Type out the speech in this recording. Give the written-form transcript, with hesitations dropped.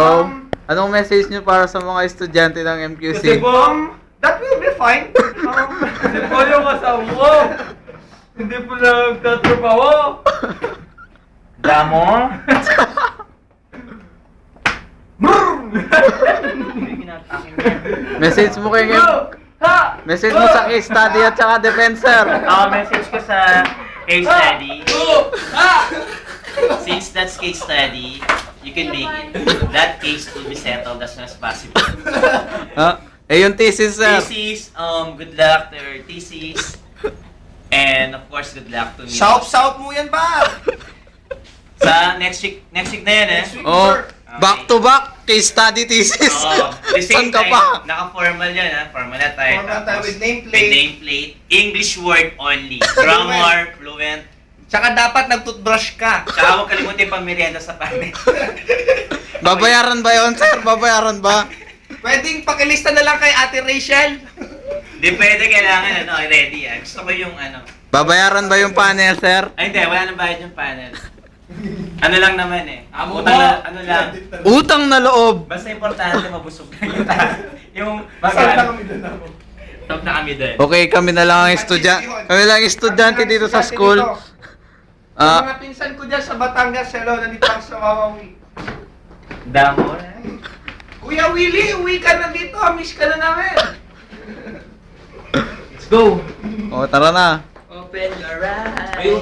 So, anong message nyo para sa mga estudyante ng MQC? That will be fine. Kasi po yung kasama ko. Hindi po nagtatrabaho. Damo? Message mo kay Message mo sa case study at saka defensor. Message ko sa case study. Since that's case study, you can make it. That case will be settled as soon as possible. Yung thesis, sir. Thesis, good luck to your thesis. And of course, good luck to me. Shout mo yan ba? Sa next week na yan eh. Back to back, case study thesis. The Saan same ka time, pa? naka-formal yan ha. Formal na tayo. Formal tayo Tapos, with nameplate. With nameplate. English word only. Grammar, fluent. Tsaka dapat nag-toothbrush ka. Tsaka huwag kalimutin pang merienda sa panel. Babayaran ba yun, sir? Babayaran ba? Pwedeng pakilista na lang kay Ate Rachel. Di pwede, kailangan ready ah. Gusto ko yung Babayaran ba yung panel, sir? Ay hindi, wala nang bayad yung panel. Ano lang naman eh. Utang na, ano lang. Utang na loob. Basta importante mabusog na yung yung magkano. Top na kami din. Okay, kami na lang ang estudyante. Kami lang ang estudyante dito sa school. Yung mga pinsan ko dyan sa Batangas, hello, nandito ako sa Wawawi. Damo na. Kuya Willie, uwi ka na dito, miss ka na namin. Let's go. O, tara na. Open your eyes.